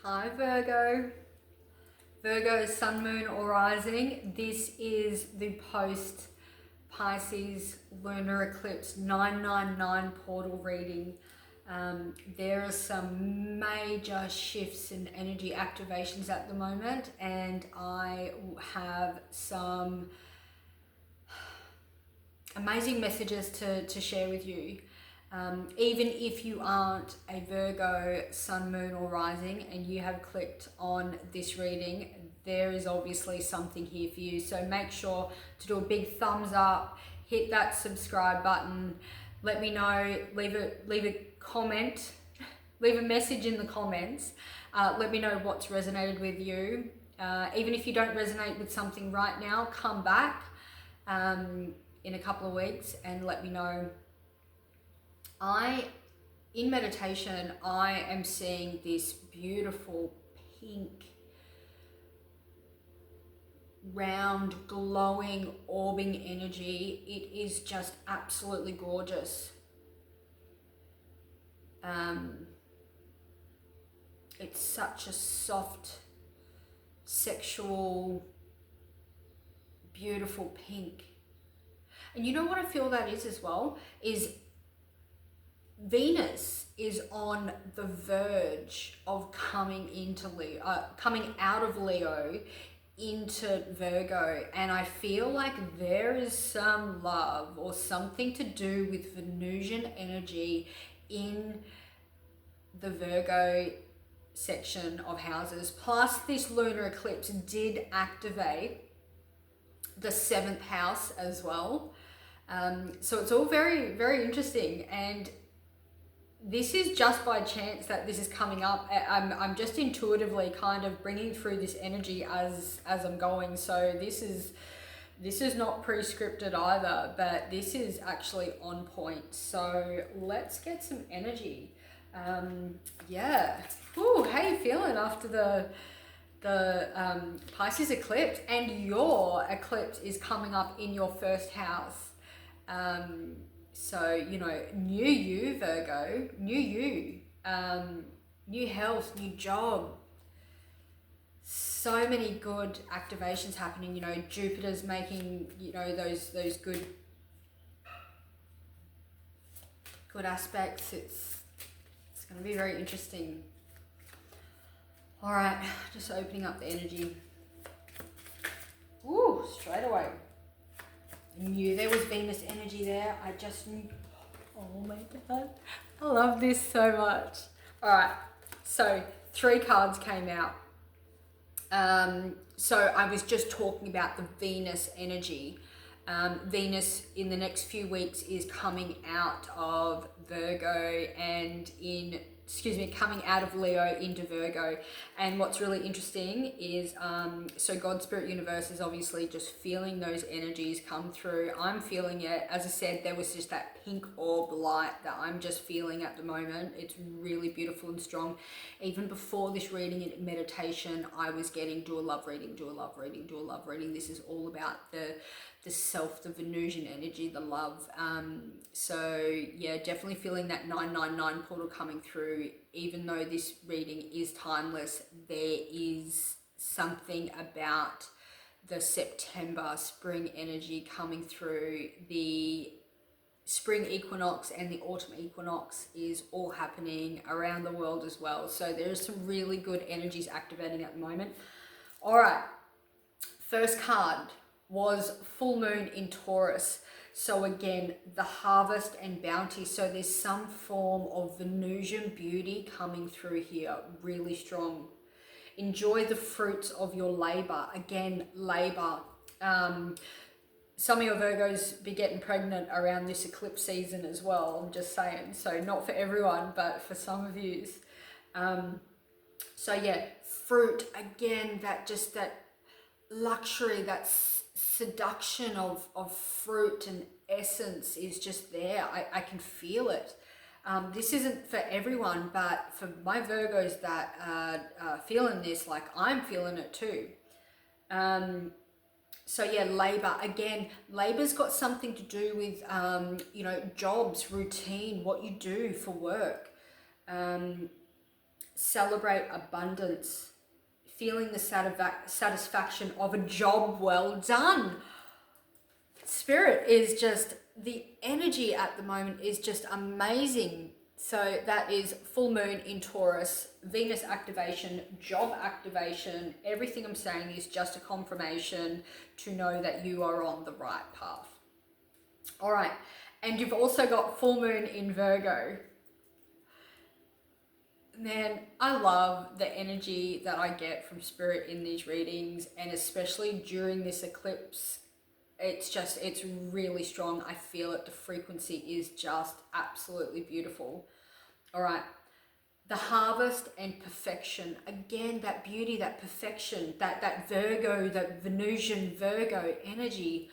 Hi Virgo. Virgo is sun, moon or rising. This is the post Pisces lunar eclipse 999 portal reading. There are some major shifts in energy activations at the moment, and I have some amazing messages to share with you. Even if you aren't a Virgo sun, moon or rising and you have clicked on this reading, there is obviously something here for you. So make sure to do a big thumbs up, hit that subscribe button, let me know, leave a comment, leave a message in the comments. Let me know what's resonated with you. Even if you don't resonate with something right now, come back in a couple of weeks and let me know. In meditation, I am seeing this beautiful pink, round, glowing, orbing energy. It is just absolutely gorgeous. It's such a soft, sexual, beautiful pink. And you know what I feel that is as well? Is Venus is on the verge of coming out of Leo into Virgo, and I feel like there is some love or something to do with Venusian energy in the Virgo section of houses. Plus, this lunar eclipse did activate the 7th house as well. So it's all very, very interesting, and this is just by chance that this is coming up. I'm just intuitively kind of bringing through this energy as I'm going. So this is not pre-scripted either, but this is actually on point. So let's get some energy. Yeah. Ooh, how you feeling after the Pisces eclipse? And your eclipse is coming up in your first house. So, you know, new you, Virgo, new you, new health, new job. So many good activations happening. You know, Jupiter's making, you know, those good aspects. It's going to be very interesting. All right, just opening up the energy. Ooh, straight away. Knew there was Venus energy there. I just knew. Oh my god, I love this so much. All right, so 3 cards came out. So I was just talking about the Venus energy. Venus in the next few weeks is coming out of Virgo and coming out of Leo into Virgo. And what's really interesting is, so God, Spirit, Universe is obviously just feeling those energies come through. I'm feeling it. As I said, there was just that pink orb light that I'm just feeling at the moment. It's really beautiful and strong. Even before this reading in meditation, I was getting do a love reading, do a love reading, do a love reading. This is all about the self, the Venusian energy, the love. So yeah, definitely feeling that 999 portal coming through. Even though this reading is timeless, there is something about the September spring energy coming through. The spring equinox and the autumn equinox is all happening around the world as well. So there's some really good energies activating at the moment. All right, first card was full moon in Taurus. So again, the harvest and bounty. So there's some form of Venusian beauty coming through here, really strong. Enjoy the fruits of your labor. Again, labor. Some of your Virgos be getting pregnant around this eclipse season as well. I'm just saying. So not for everyone, but for some of you. So yeah, fruit. Again, that luxury, that seduction of fruit and essence is just there. I can feel it. This isn't for everyone, but for my Virgos that are feeling this, like I'm feeling it too. So yeah, labor. Again, labor's got something to do with, you know, jobs, routine, what you do for work. celebrate abundance, feeling the satisfaction of a job well done. Spirit is just, the energy at the moment is just amazing. So that is full moon in Taurus, Venus activation, job activation. Everything I'm saying is just a confirmation to know that you are on the right path. All right. And you've also got full moon in Virgo. Man, I love the energy that I get from Spirit in these readings, and especially during this eclipse. It's really strong. I feel it. The frequency is just absolutely beautiful. All right. The harvest and perfection. Again, that beauty, that perfection, that Virgo, that Venusian Virgo energy.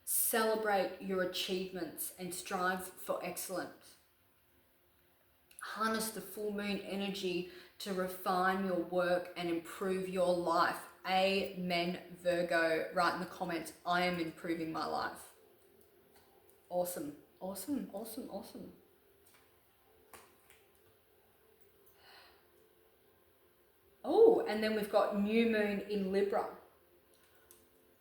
Celebrate your achievements and strive for excellence. Harness the full moon energy to refine your work and improve your life. Amen, Virgo. Write in the comments, I am improving my life. Awesome, awesome, awesome, awesome. Oh, and then we've got new moon in Libra.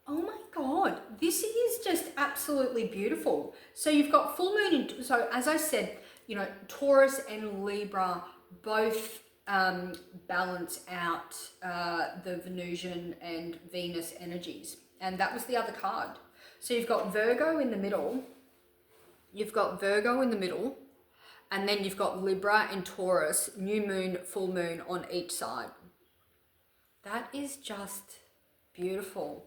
Oh my God, this is just absolutely beautiful. So you've got full moon in, so as I said, you know, Taurus and Libra both balance out the Venusian and Venus energies. And that was the other card. So you've got Virgo in the middle. You've got Virgo in the middle. And then you've got Libra and Taurus, new moon, full moon on each side. That is just beautiful.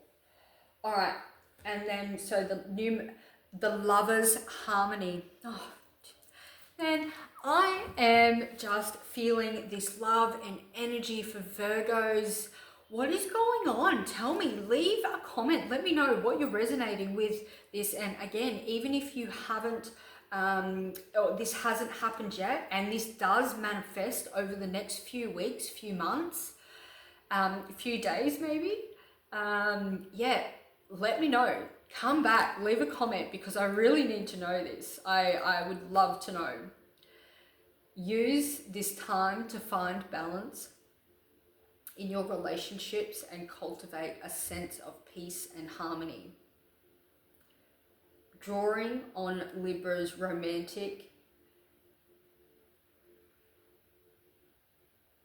All right. And then, so the lovers harmony. Oh, man, I am just feeling this love and energy for Virgos. What is going on? Tell me, leave a comment. Let me know what you're resonating with this. And again, even if you haven't, or this hasn't happened yet, and this does manifest over the next few weeks, few months, few days maybe, yeah, let me know. Come back, leave a comment, because I really need to know this. I would love to know. Use this time to find balance in your relationships and cultivate a sense of peace and harmony. Drawing on Libra's romantic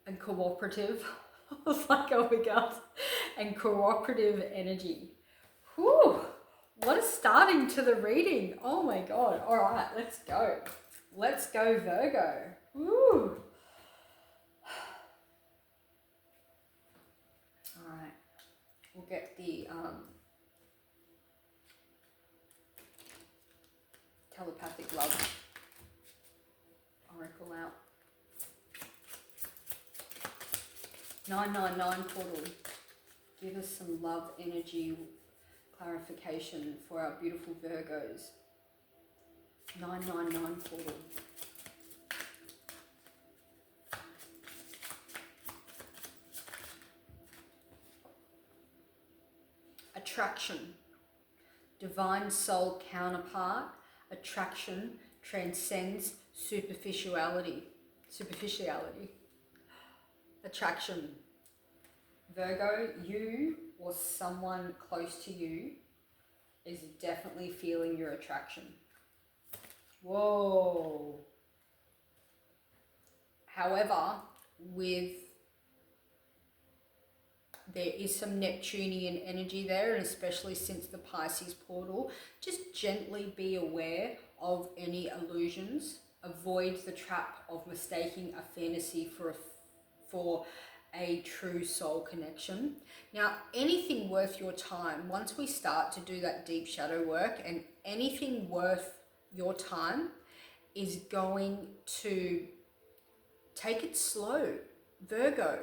and cooperative, I was like, oh my God, and cooperative energy. Whew, what a starting to the reading. Oh my God. All right, let's go. Let's go, Virgo. Woo. All right, we'll get the telepathic love oracle out. 999 portal. Give us some love energy clarification for our beautiful Virgos. 999 portal. Attraction. Divine soul counterpart. Attraction transcends superficiality. Attraction. Virgo, you or someone close to you is definitely feeling your attraction. Whoa. However, there is some Neptunian energy there, and especially since the Pisces portal, just gently be aware of any illusions. Avoid the trap of mistaking a fantasy for a true soul connection. Now, anything worth your time, once we start to do that deep shadow work, and anything worth your time is going to take it slow. Virgo,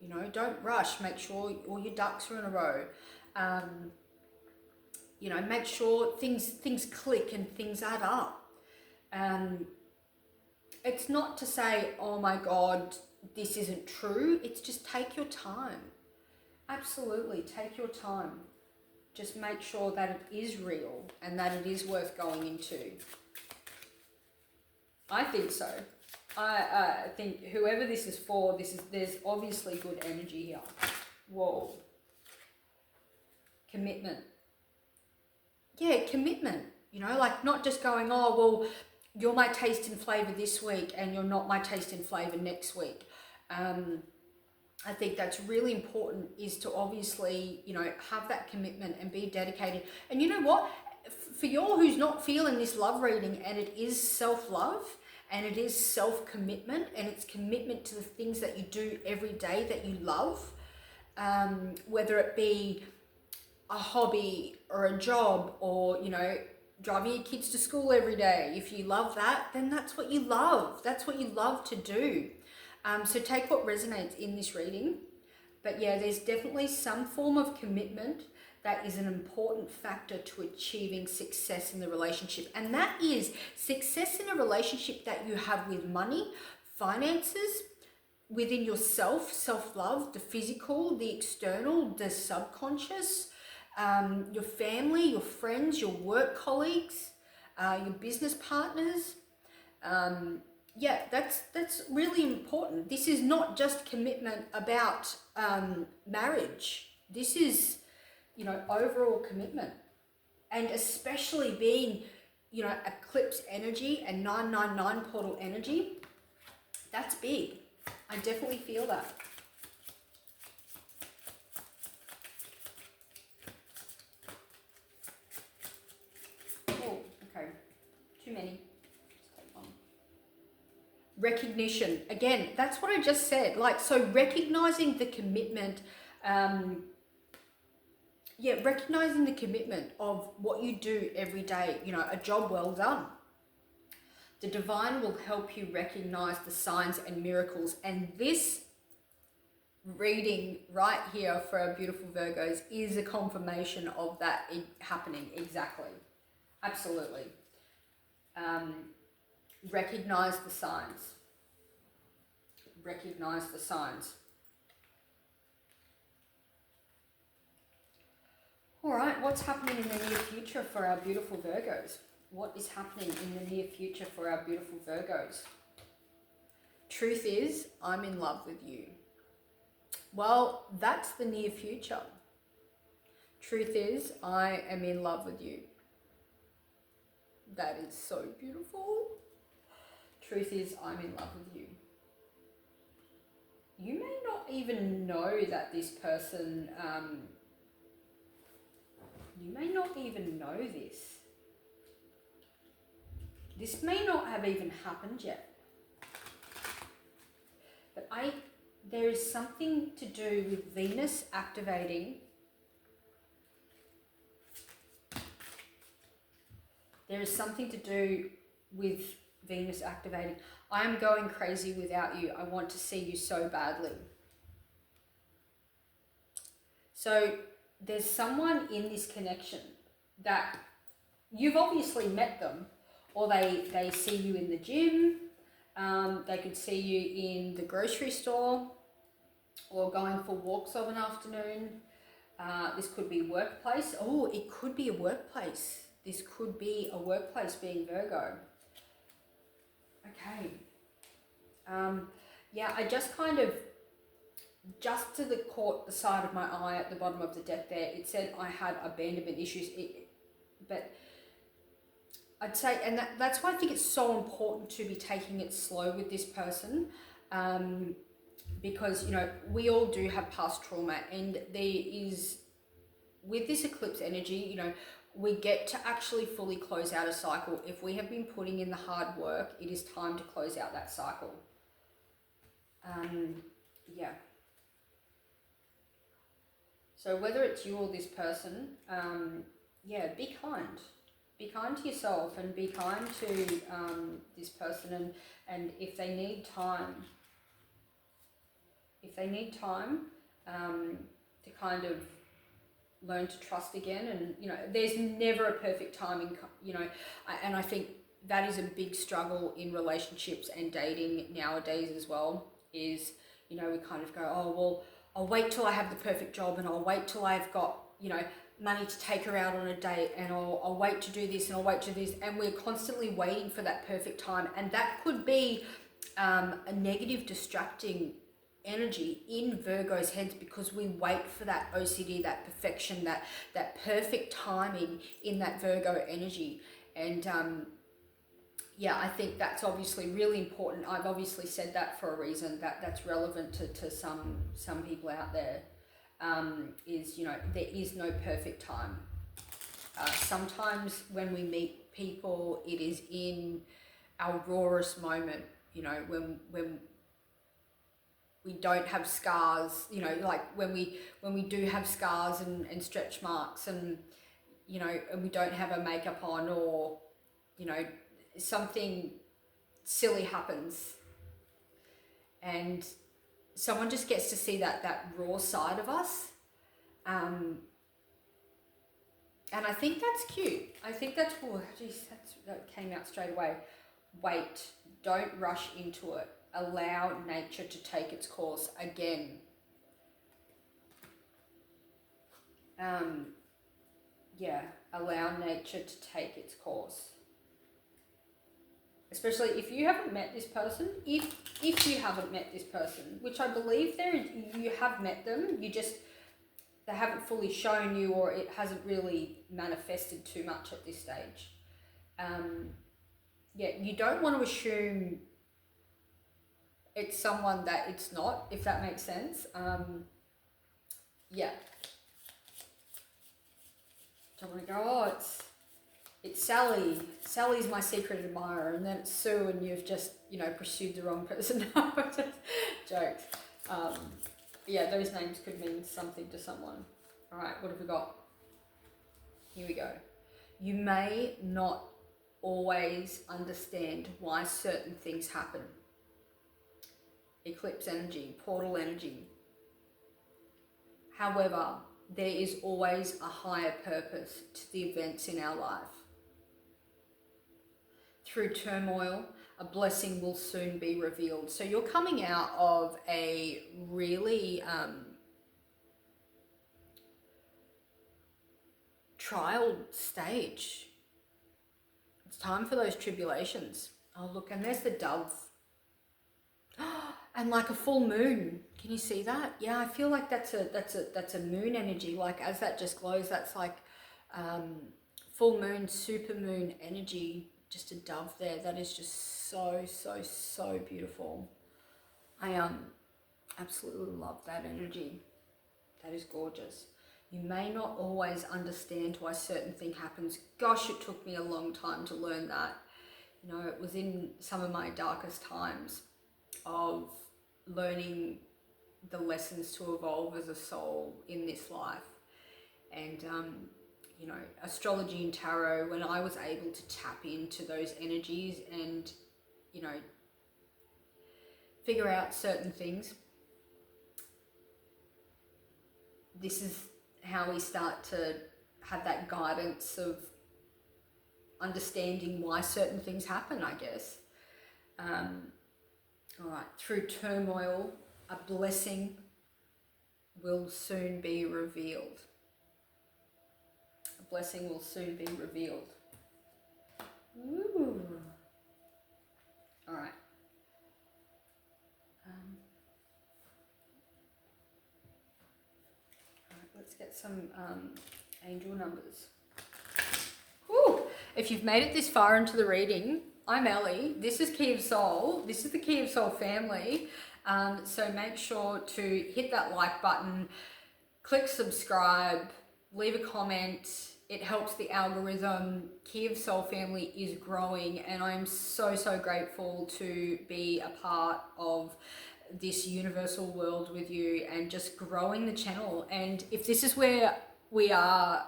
you know, don't rush. Make sure all your ducks are in a row. You know, make sure things click and things add up. It's not to say, oh my God, this isn't true. It's just take your time. Absolutely, take your time. Just make sure that it is real and that it is worth going into. I think so. I think whoever this is for, there's obviously good energy here. Whoa. Commitment. Yeah, commitment. You know, like not just going, oh, well, you're my taste and flavor this week and you're not my taste and flavor next week. I think that's really important, is to obviously, you know, have that commitment and be dedicated. And you know what? For y'all who's not feeling this love reading, and it is self-love and it is self-commitment, and it's commitment to the things that you do every day that you love, whether it be a hobby or a job, or, you know, driving your kids to school every day. If you love that, then that's what you love. That's what you love to do. So take what resonates in this reading. But yeah, there's definitely some form of commitment that is an important factor to achieving success in the relationship. And that is success in a relationship that you have with money, finances, within yourself, self-love, the physical, the external, the subconscious, your family, your friends, your work colleagues, your business partners. Yeah, that's really important. This is not just commitment about marriage. This is, you know, overall commitment. And especially being, you know, eclipse energy and 999 portal energy, that's big. I definitely feel that. Oh, okay. Too many. Recognition. Again, that's what I just said. Like, so recognizing the commitment, recognizing the commitment of what you do every day, you know, a job well done. The divine will help you recognize the signs and miracles. And this reading right here for our beautiful Virgos is a confirmation of that happening. Exactly. Absolutely. Recognize the signs. Recognize the signs. All right, what's happening in the near future for our beautiful Virgos? What is happening in the near future for our beautiful Virgos? Truth is, I'm in love with you. Well, that's the near future. Truth is, I am in love with you. That is so beautiful. Truth is, I'm in love with you. You may not even know that this person, you may not even know this. This may not have even happened yet. But there is something to do with Venus activating. There is something to do with Venus activating. I am going crazy without you. I want to see you so badly. So there's someone in this connection that you've obviously met them, or they see you in the gym. They could see you in the grocery store, or going for walks of an afternoon. This could be workplace. Oh, it could be a workplace. This could be a workplace being Virgo. Okay. Yeah, I just kind of, just to the side of my eye at the bottom of the deck there, it said I had abandonment issues. But I'd say, and that's why I think it's so important to be taking it slow with this person, because, you know, we all do have past trauma, and there is, with this eclipse energy, you know, we get to actually fully close out a cycle. If we have been putting in the hard work, it is time to close out that cycle. Yeah. So whether it's you or this person, yeah, be kind. Be kind to yourself, and be kind to this person, and if they need time, to kind of learn to trust again. And, you know, there's never a perfect timing, you know, and I think that is a big struggle in relationships and dating nowadays as well, is, you know, we kind of go, oh, well, I'll wait till I have the perfect job, and I'll wait till I've got, you know, money to take her out on a date, and I'll wait to do this, and I'll wait to do this, and we're constantly waiting for that perfect time. And that could be a negative distracting energy in Virgo's heads, because we wait for that OCD, that perfection, that perfect timing in that Virgo energy. And yeah, I think that's obviously really important. I've obviously said that for a reason, that's relevant to some people out there. Is, you know, there is no perfect time. Sometimes when we meet people, it is in our rawest moment, you know, when we don't have scars, you know, like when we do have scars and stretch marks, and, you know, and we don't have our makeup on, or, you know, something silly happens and someone just gets to see that raw side of us. And I think that's cute. I think that's, oh, geez, that came out straight away. Wait, don't rush into it. Allow nature to take its course again. Yeah, allow nature to take its course. Especially if you haven't met this person, if you haven't met this person, which I believe you have met them, they haven't fully shown you, or it hasn't really manifested too much at this stage. Yeah, you don't want to assume it's someone that it's not, if that makes sense. Yeah. Don't want to go, oh, it's Sally. Sally's my secret admirer, and then it's Sue, and you've just, you know, pursued the wrong person. No, just jokes. Yeah, those names could mean something to someone. All right, what have we got? Here we go. You may not always understand why certain things happen. Eclipse energy, portal energy. However, there is always a higher purpose to the events in our life. Through turmoil, a blessing will soon be revealed. So you're coming out of a really trial stage. It's time for those tribulations. Oh, look, and there's the dove. And like a full moon. Can you see that? Yeah, I feel like that's a moon energy. Like as that just glows, that's like full moon, super moon energy. Just a dove there. That is just so beautiful. I absolutely love that energy. That is gorgeous. You may not always understand why certain thing happens. Gosh, it took me a long time to learn that. You know, it was in some of my darkest times of learning the lessons to evolve as a soul in this life. And you know, astrology and tarot, when I was able to tap into those energies and, you know, figure out certain things, this is how we start to have that guidance of understanding why certain things happen, I guess. All right, through turmoil, a blessing will soon be revealed. A blessing will soon be revealed. Ooh. All right. Let's get some angel numbers. Whew. If you've made it this far into the reading, I'm Ellie. This is Kee of Soul. This is the Kee of Soul family. So make sure to hit that like button, click subscribe, leave a comment. It helps the algorithm. Kee of Soul family is growing, and I'm so grateful to be a part of this universal world with you and just growing the channel. And if this is where we are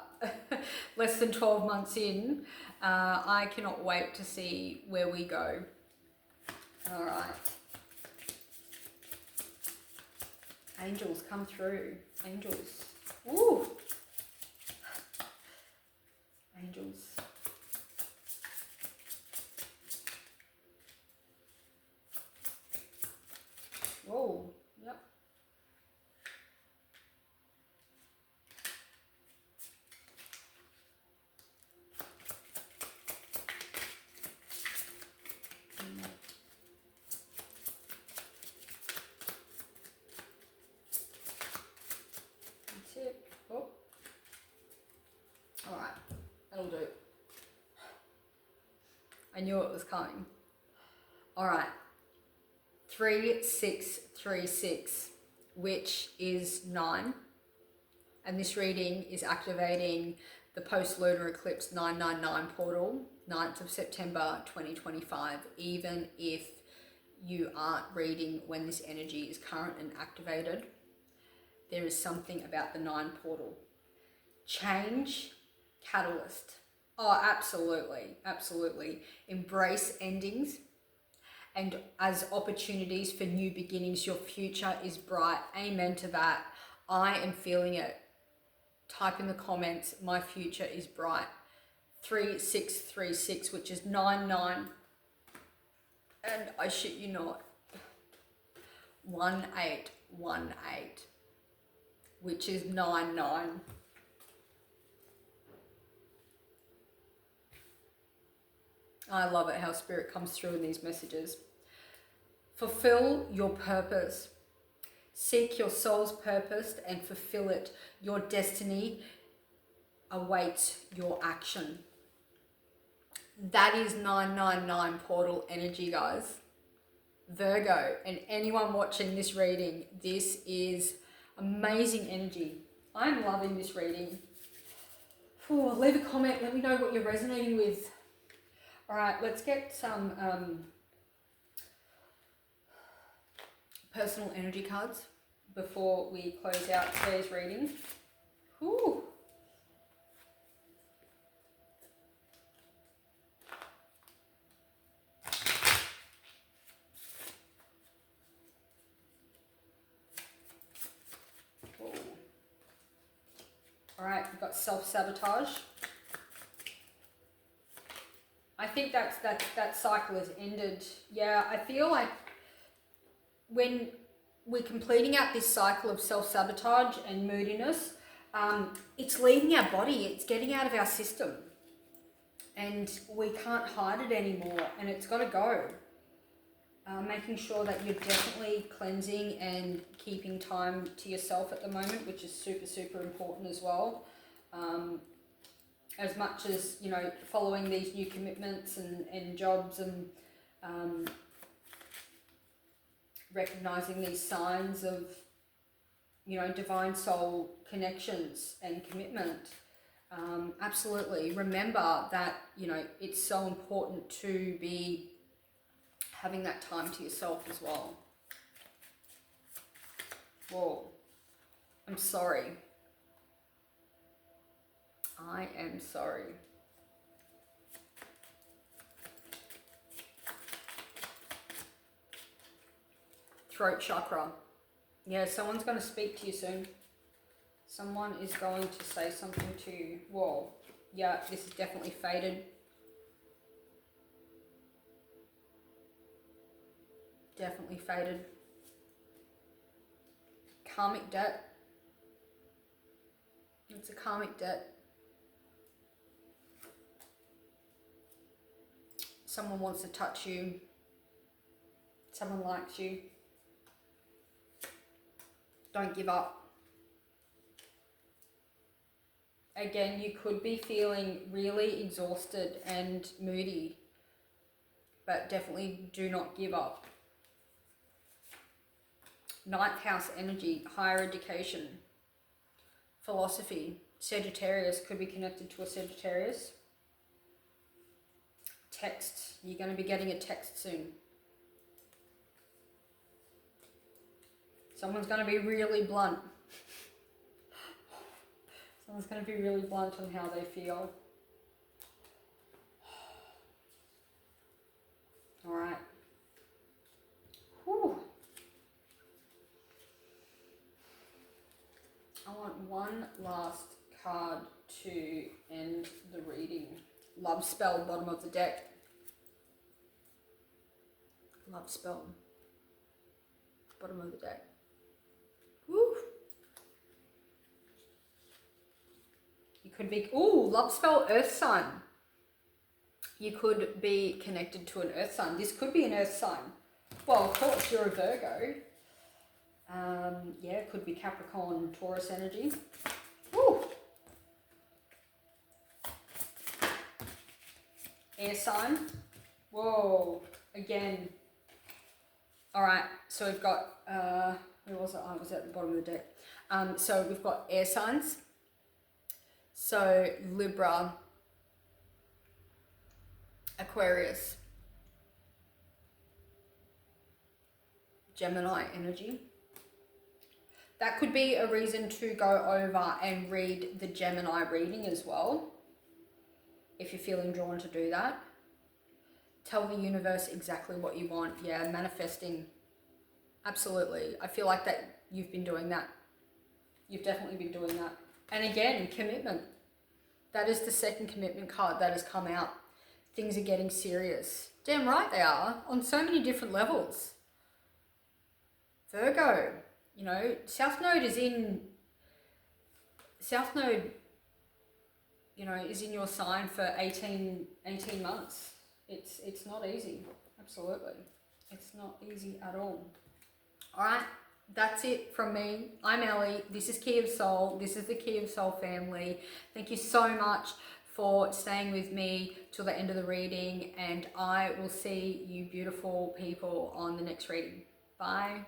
less than 12 months in, I cannot wait to see where we go. All right. Angels, come through. Angels. Ooh. Angels. Whoa. Yep. I knew it was coming. All right. 3636, which is 9. And this reading is activating the post-lunar eclipse 999 portal, 9th of September 2025, even if you aren't reading when this energy is current and activated. There is something about the 9 portal. Change, catalyst. Oh, absolutely, absolutely. Embrace endings and as opportunities for new beginnings. Your future is bright. Amen to that. I am feeling it. Type in the comments, my future is bright. 3636, which is 99. And I shit you not, 1818, which is 99. I love it how spirit comes through in these messages. Fulfill your purpose. Seek your soul's purpose and fulfill it. Your destiny awaits your action. That is 999 portal energy, guys. Virgo, and anyone watching this reading, this is amazing energy. I'm loving this reading. Ooh, leave a comment. Let me know what you're resonating with. All right, let's get some personal energy cards before we close out today's reading. Ooh. All right, we've got self-sabotage. I think that cycle has ended. Yeah, I feel like when we're completing out this cycle of self-sabotage and moodiness, it's leaving our body, it's getting out of our system. And we can't hide it anymore, and it's got to go. Making sure that you're definitely cleansing and keeping time to yourself at the moment, which is super, super important as well. As much as, you know, following these new commitments and jobs and recognizing these signs of, you know, divine soul connections and commitment. Absolutely. Remember that, you know, it's so important to be having that time to yourself as well. Whoa. I'm sorry. I am sorry. Throat chakra. Yeah, someone's going to speak to you soon. Someone is going to say something to you. Whoa. Yeah, this is definitely faded. Definitely faded. Karmic debt. It's a karmic debt. Someone wants to touch you. Someone likes you. Don't give up. Again, you could be feeling really exhausted and moody, but definitely do not give up. Ninth house energy, higher education, philosophy. Sagittarius, could be connected to a Sagittarius. Text, you're going to be getting a text soon. Someone's going to be really blunt. Someone's going to be really blunt on how they feel. All right. Whew. I want one last card to end the reading. Love spell, bottom of the deck. Love spell, bottom of the deck. Woo. You could be, ooh, love spell, earth sign. You could be connected to an earth sign. This could be an earth sign. Well, of course, you're a Virgo. Yeah, it could be Capricorn, Taurus energy. Woo. Air sign. Whoa, again. All right, so we've got, where was it? I was at the bottom of the deck. So we've got air signs. So Libra, Aquarius, Gemini energy. That could be a reason to go over and read the Gemini reading as well, if you're feeling drawn to do that. Tell the universe exactly what you want. Yeah, manifesting. Absolutely. I feel like that you've been doing that. You've definitely been doing that. And again, commitment. That is the second commitment card that has come out. Things are getting serious. Damn right they are, on so many different levels. Virgo, you know, South Node, you know, is in your sign for 18 months. It's not easy. Absolutely. It's not easy at all. All right. That's it from me. I'm Ellie. This is Kee of Soul. This is the Kee of Soul family. Thank you so much for staying with me till the end of the reading, and I will see you beautiful people on the next reading. Bye.